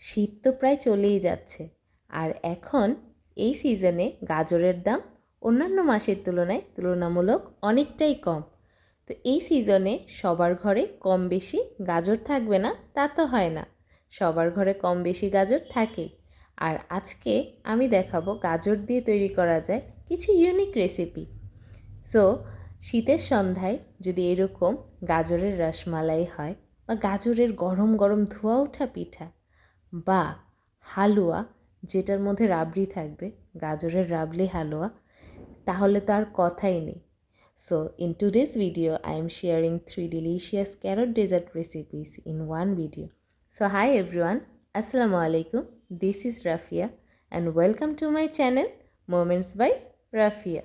শীত তো প্রায় চলেই যাচ্ছে, আর এখন এই সিজনে গাজরের দাম অন্যান্য মাসের তুলনায় তুলনামূলক অনেকটাই কম। তো এই সিজনে সবার ঘরে কম বেশি গাজর থাকবে না তা তো হয় না, সবার ঘরে কম বেশি গাজর থাকেই। আর আজকে আমি দেখাবো গাজর দিয়ে তৈরি করা যায় কিছু ইউনিক রেসিপি। সো শীতের সন্ধ্যায় যদি এরকম গাজরের রসমালাই হয়, বা গাজরের গরম গরম ধোয়া ওঠা পিঠা, বা হালুয়া যেটার মধ্যে রাবড়ি থাকবে, গাজরের রাবড়ি হালুয়া, তাহলে তো আর কথাই নেই। So in today's video I am sharing 3 delicious carrot dessert recipes in one video. So hi everyone, Assalamu alaikum. This is Rafia and welcome to my channel Moments by Rafia.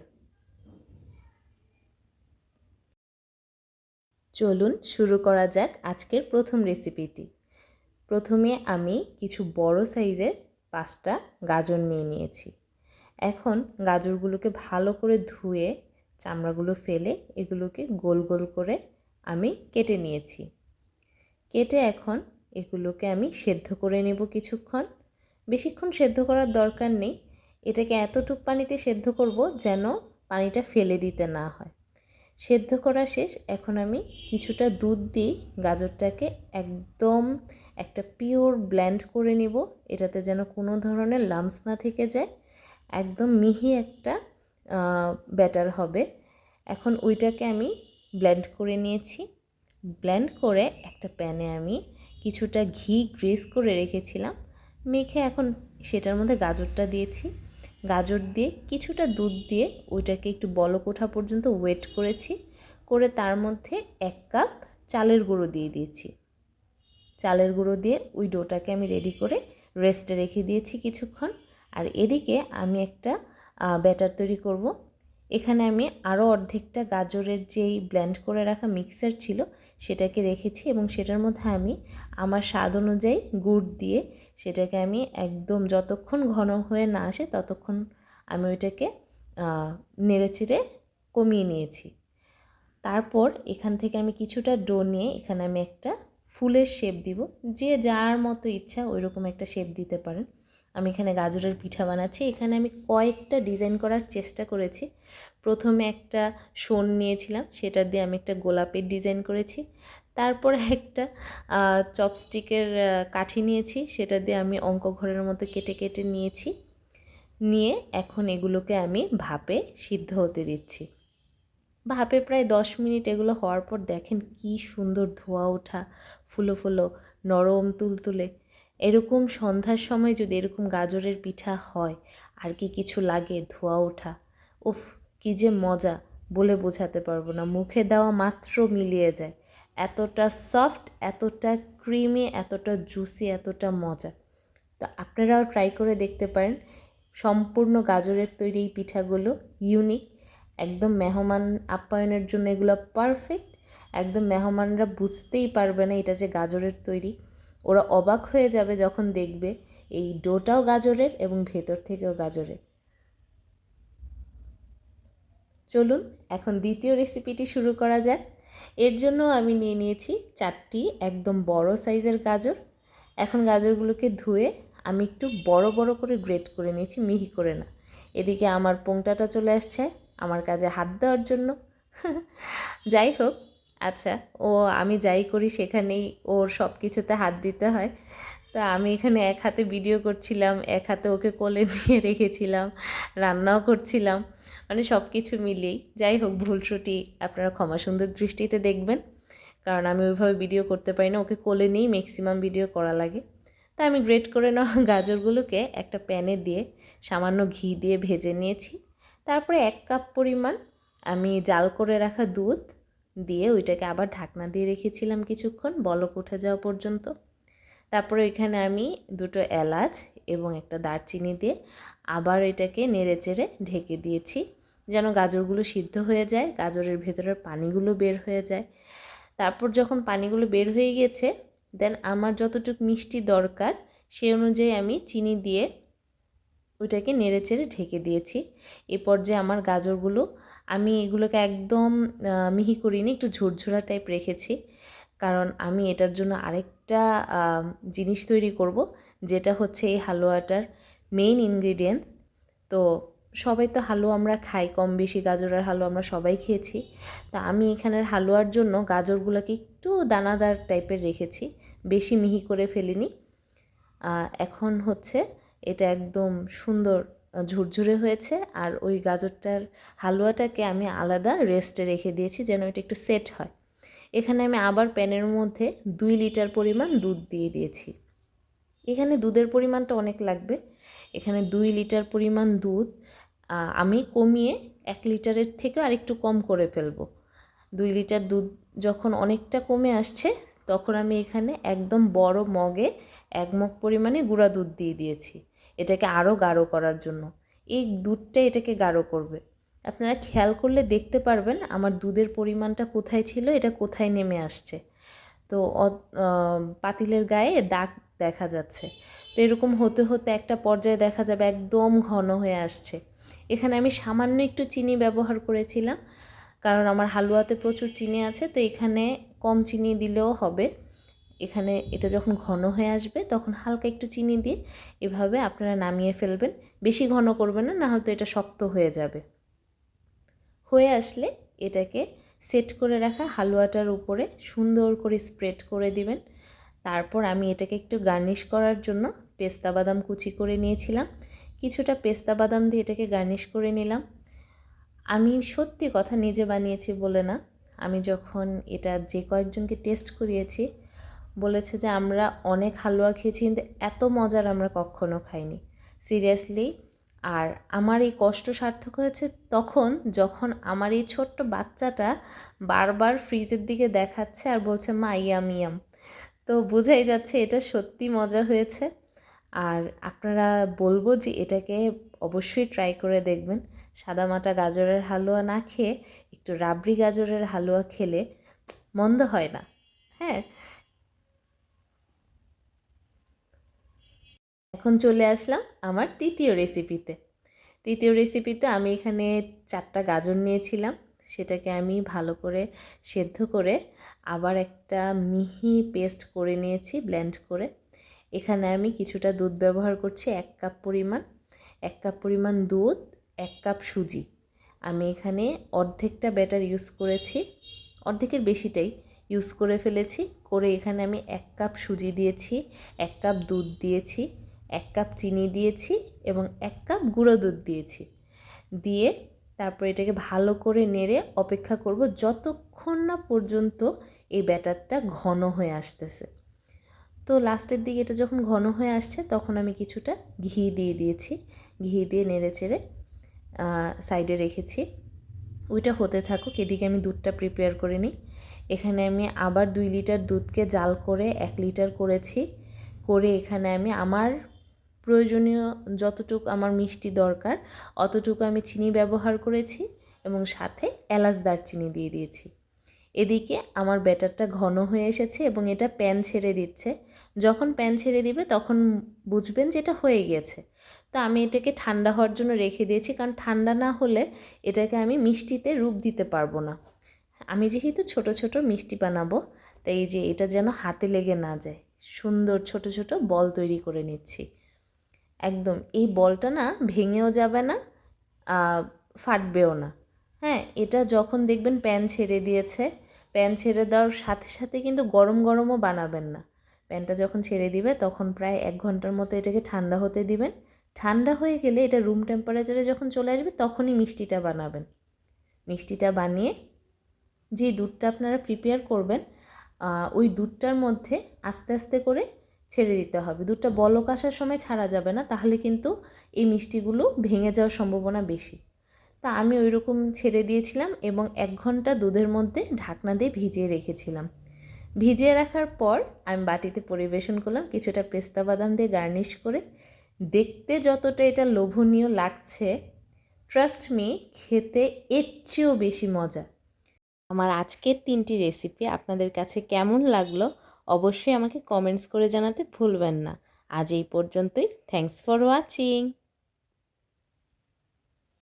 চলুন শুরু করা যাক আজকের প্রথম রেসিপিটি। প্রথমে আমি কিছু বড় সাইজের 5টা গাজর নিয়ে নিয়েছি। এখন গাজরগুলোকে ভালো করে ধুয়ে চামড়াগুলো ফেলে এগুলোকে গোল গোল করে আমি কেটে নিয়েছি। কেটে এখন এগুলোকে আমি সেদ্ধ করে নেব কিছুক্ষণ। বেশিক্ষণ সেদ্ধ করার দরকার নেই, এটাকে এতটুক পানিতে সেদ্ধ করব যেন পানিটা ফেলে দিতে না হয়। সেদ্ধ করা শেষ। এখন আমি কিছুটা দুধ দিয়ে গাজরটাকে একদম একটা পিওর ব্লেন্ড করে নিব, এটাতে যেন কোনো ধরনের লাম্পস না থেকে যায়। একদম মিহি একটা ব্যাটার হবে। এখন ওইটাকে আমি ব্লেন্ড করে নিয়েছি। ব্লেন্ড করে একটা প্যানে আমি কিছুটা ঘি গ্রেস করে রেখেছিলাম, মেখে এখন সেটার মধ্যে গাজরটা দিয়েছি। গাজর দিয়ে কিছুটা দুধ দিয়ে ওইটাকে একটু বলক ওঠা পর্যন্ত ওয়েট করেছি, করে তার মধ্যে 1 কাপ চালের গুঁড়ো দিয়ে দিয়েছি। চালের গুঁড়ো দিয়ে ওই ডোটাকে আমি রেডি করে রেস্টে রেখে দিয়েছি কিছুক্ষণ। আর এদিকে আমি একটা ব্যাটার তৈরি করব। এখানে আমি আরও অর্ধেকটা গাজরের যেই ব্লেন্ড করে রাখা মিক্সার ছিল সেটাকে রেখেছি, এবং সেটার মধ্যে আমি আমার স্বাদ অনুযায়ী গুড় দিয়ে সেটাকে আমি একদম যতক্ষণ ঘন হয়ে না আসে ততক্ষণ আমি ওইটাকে নেড়েচেড়ে কমিয়ে নিয়েছি। তারপর এখান থেকে আমি কিছুটা ডো নিয়ে এখানে আমি একটা ফুলের শেপ দিব। যে যার মতো ইচ্ছা ওই রকম একটা শেপ দিতে পারেন। আমি এখানে গাজরের পিঠা বানাচ্ছি। এখানে আমি কয়েকটা ডিজাইন করার চেষ্টা করেছি। প্রথমে একটা শোন নিয়েছিলাম, সেটা দিয়ে আমি একটা গোলাপের ডিজাইন করেছি। তারপর একটা চপস্টিকের কাঠি নিয়েছি, সেটা দিয়ে আমি অঙ্ক ঘরের মতো কেটে কেটে নিয়েছি। নিয়ে এখন এগুলোকে আমি ভাপে সিদ্ধ হতে দিচ্ছি। ভাপে প্রায় 10 মিনিট এগুলো হওয়ার পর দেখেন কি সুন্দর ধোয়া ওঠা, ফুলো ফুলো নরম তুলতুলে। এরকম সন্ধ্যার সময় যদি এরকম গাজরের পিঠা হয়, আর কি কিছু লাগে? ধোয়া ওঠা, উফ কি যে মজা, বলে বোঝাতে পারবো না। মুখে দেওয়া মাত্র মিলিয়ে যায়। এতটা সফট, এতটা ক্রিমি, এতটা জুসি, এতটা মজা। তো আপনারাও ট্রাই করে দেখতে পারেন। সম্পূর্ণ গাজরের তৈরি এই পিঠাগুলো ইউনিক, একদম মেহমান আপ্যায়নের জন্য এগুলো পারফেক্ট। একদম মেহমানরা বুঝতেই পারবে না এটা যে গাজরের তৈরি। ওরা অবাক হয়ে যাবে যখন দেখবে এই ডোটাও গাজরের এবং ভেতর থেকেও গাজরের। চলুন এখন দ্বিতীয় রেসিপিটি শুরু করা যাক। এর জন্য আমি নিয়ে নিয়েছি 4টি একদম বড় সাইজের গাজর। এখন গাজরগুলোকে ধুয়ে আমি একটু বড় বড় করে গ্রেট করে নিয়েছি, মিহি করে না। এদিকে আমার পোংটাটা চলে আসছে আমার কাজে হাত দেওয়ার জন্য। যাই হোক, আচ্ছা, ও আমি যাই করি সেখানেই ওর সব কিছুতে হাত দিতে হয়। তো আমি এখানে এক হাতে ভিডিও করছিলাম, এক হাতে ওকে কোলে নিয়ে রেখেছিলাম, রান্নাও করছিলাম, মানে সব কিছু মিলিয়েই। যাই হোক, ভুল ত্রুটি আপনারা ক্ষমা সুন্দর দৃষ্টিতে দেখবেন, কারণ আমি ওইভাবে ভিডিও করতে পারি না, ওকে কোলে নিয়েই ম্যাক্সিমাম ভিডিও করা লাগে। তা আমি গ্রেট করে নেওয়া গাজরগুলোকে একটা প্যানে দিয়ে সামান্য ঘি দিয়ে ভেজে নিয়েছি। তারপরে 1 কাপ পরিমাণ আমি জাল করে রাখা দুধ দিয়ে ওইটাকে আবার ঢাকনা দিয়ে রেখেছিলাম কিছুক্ষণ, বলক উঠে যাওয়া পর্যন্ত। তারপরে ওইখানে আমি 2টো এলাচ এবং একটা দারচিনি দিয়ে আবার এটাকে নেড়েচেড়ে ঢেকে দিয়েছি, যেন গাজরগুলো সিদ্ধ হয়ে যায়, গাজরের ভেতরের পানিগুলো বের হয়ে যায়। তারপর যখন পানিগুলো বের হয়ে গেছে, দেন আমার যতটুকু মিষ্টি দরকার সেই অনুযায়ী আমি চিনি দিয়ে ওইটাকে নেড়েচেড়ে ঢেকে দিয়েছি। এই পর্যায়ে আমার গাজরগুলো আমি এগুলোকে একদম মিহি করিনি, একটু ঝুরঝুরা টাইপ রেখেছি। কারণ আমি এটার জন্য আরেকটা জিনিস তৈরি করব, যেটা হচ্ছে এই হালুয়াটার মেইন ইনগ্রিডিয়েন্টস। তো সবাই তো হালুয়া আমরা খাই, কম বেশি গাজরের হালুয়া আমরা সবাই খেয়েছি। তা আমি এখানের হালুয়ার জন্য গাজরগুলোকে একটু দানাদার টাইপের রেখেছি, বেশি মিহি করে ফেলিনি। এখন হচ্ছে এটা একদম সুন্দর ঝুরঝুরে হয়েছে, আর ওই গাজরটার হালুয়াটাকে আমি আলাদা রেস্টে রেখে দিয়েছি যেন এটা একটু সেট হয়। এখানে আমি আবার প্যানের মধ্যে 2 লিটার পরিমাণ দুধ দিয়ে দিয়েছি। এখানে দুধের পরিমাণটা অনেক লাগবে। এখানে 2 লিটার পরিমাণ দুধ আমি কমিয়ে 1 লিটারের থেকেও আরেকটু কম করে ফেলবো। 2 লিটার দুধ যখন অনেকটা কমে আসছে, তখন আমি এখানে একদম বড় মগে 1 মগ পরিমাণে গুঁড়া দুধ দিয়ে দিয়েছি, এটাকে আরও গাঢ় করার জন্য। এই দুধটা এটাকে গাঢ় করবে। আপনারা খেয়াল করলে দেখতে পারবেন আমার দুধের পরিমাণটা কোথায় ছিল, এটা কোথায় নেমে আসছে। তো পাতিলের গায়ে দাগ দেখা যাচ্ছে। তো এরকম হতে হতে একটা পর্যায়ে দেখা যাবে একদম ঘন হয়ে আসছে। এখানে আমি সামান্য একটু চিনি ব্যবহার করেছিলাম, কারণ আমার হালুয়াতে প্রচুর চিনি আছে, তো এখানে কম চিনি দিলেও হবে। এখানে এটা যখন ঘন হয়ে আসবে তখন হালকা একটু চিনি দিয়ে এভাবে আপনারা নামিয়ে ফেলবেন। বেশি ঘন করবেন না, না হলে এটা শক্ত হয়ে যাবে। হয়ে আসলে এটাকে সেট করে রাখা হালুয়াটার উপরে সুন্দর করে স্প্রেড করে দিবেন। তারপর আমি এটাকে একটু গার্নিশ করার জন্য পেস্তা বাদাম কুচি করে নিয়েছিলাম, কিছুটা পেস্তা বাদাম দিয়ে এটাকে গার্নিশ করে নিলাম। আমি সত্যি কথা নিজে বানিয়েছি বলে না, আমি যখন এটা যে কয়েকজনকে টেস্ট করিয়েছি বলেছে যে আমরা অনেক হালুয়া খেয়েছি কিন্তু এত মজার আমরা কখনো খাইনি, সিরিয়াসলি। আর আমার এই কষ্ট সার্থক হয়েছে তখন যখন আমার এই ছোট্ট বাচ্চাটা বারবার ফ্রিজের দিকে দেখাচ্ছে আর বলছে মা ইয়াম ইয়াম। তো বোঝাই যাচ্ছে এটা সত্যি মজা হয়েছে। আর আপনারা বলবো যে এটাকে অবশ্যই ট্রাই করে দেখবেন। সাদামাটা গাজরের হালুয়া না খেয়ে একটু রাবড়ি গাজরের হালুয়া খেলে মন্দ হয় না। হ্যাঁ, এখন চলে আসলাম আমার তৃতীয় রেসিপিতে আমি এখানে 4টা গাজর নিয়েছিলাম, সেটাকে আমি ভালো করে সেদ্ধ করে আবার একটা মিহি পেস্ট করে নিয়েছি ব্লেন্ড করে। এখানে আমি কিছুটা দুধ ব্যবহার করছি, 1 কাপ পরিমাণ। 1 কাপ পরিমাণ দুধ, 1 কাপ সুজি। আমি এখানে অর্ধেকটা ব্যাটার ইউজ করেছি, অর্ধেকের বেশিটাই ইউজ করে ফেলেছি। করে এখানে আমি 1 কাপ সুজি দিয়েছি, 1 কাপ দুধ দিয়েছি, 1 কাপ চিনি দিয়েছি এবং 1 কাপ গুঁড়ো দুধ দিয়েছি। দিয়ে তারপর এটাকে ভালো করে নেড়ে অপেক্ষা করব যতক্ষণ না পর্যন্ত এই ব্যাটারটা ঘন হয়ে আসতেছে। তো লাস্টের দিকে এটা যখন ঘন হয়ে আসছে তখন আমি কিছুটা ঘি দিয়ে দিয়েছি, ঘি দিয়ে নেড়ে চেড়ে সাইডে রেখেছি। ওইটা হতে থাকুক, এদিকে আমি দুধটা প্রিপেয়ার করে নিই। এখানে আমি আবার 2 লিটার দুধকে জাল করে 1 লিটার করেছি। করে এখানে আমি আমার প্রয়োজনীয় যতটুকু আমার মিষ্টি দরকার অতটুকু আমি চিনি ব্যবহার করেছি এবং সাথে এলাচ দারচিনি দিয়ে দিয়েছি। এদিকে আমার ব্যাটারটা ঘন হয়ে এসেছে এবং এটা প্যান ছেড়ে দিচ্ছে। যখন প্যান ছেড়ে দিবে তখন বুঝবেন যে এটা হয়ে গেছে। তো আমি এটাকে ঠান্ডা হওয়ার জন্য রেখে দিয়েছি, কারণ ঠান্ডা না হলে এটাকে আমি মিষ্টিতে রূপ দিতে পারবো না। আমি যেহেতু ছোট ছোট মিষ্টি বানাবো, তাই এই যে এটা যেন হাতে লেগে না যায়, সুন্দর ছোট ছোট বল তৈরি করে নিচ্ছি। একদম এই বলটা না ভেঙেও যাবে না, ফাটবেও না। হ্যাঁ, এটা যখন দেখবেন প্যান ছেড়ে দিয়েছে, প্যান ছেড়ে দেওয়ার সাথে সাথে কিন্তু গরম গরমও বানাবেন না। প্যানটা যখন ছেড়ে দিবে তখন প্রায় 1 ঘন্টার মতো এটাকে ঠান্ডা হতে দিবেন। ঠান্ডা হয়ে গেলে এটা রুম টেম্পারেচারে যখন চলে আসবে তখনই মিষ্টিটা বানাবেন। মিষ্টিটা বানিয়ে যে দুধটা আপনারা প্রিপেয়ার করবেন ওই দুধটার মধ্যে আস্তে আস্তে করে ছেড়ে দিতে হবে। দুধটা বলক আসার সময় ছাড়া যাবে না, তাহলে কিন্তু এই মিষ্টিগুলো ভেঙে যাওয়ার সম্ভাবনা বেশি। তা আমি ওই রকম ছেড়ে দিয়েছিলাম এবং 1 ঘন্টা দুধের মধ্যে ঢাকনা দিয়ে ভিজিয়ে রেখেছিলাম। ভিজিয়ে রাখার পর আমি বাটিতে পরিবেশন করলাম কিছুটা পেস্তা বাদাম দিয়ে গার্নিশ করে। দেখতে যতটা এটা লোভনীয় লাগছে, ট্রাস্ট মি খেতে এর চেয়েও বেশি মজা। আমার আজকের 3টি রেসিপি আপনাদের কাছে কেমন লাগলো অবশ্যই আমাকে কমেন্টস করে জানাতে ভুলবেন না। আজ এই পর্যন্তই। Thanks for watching.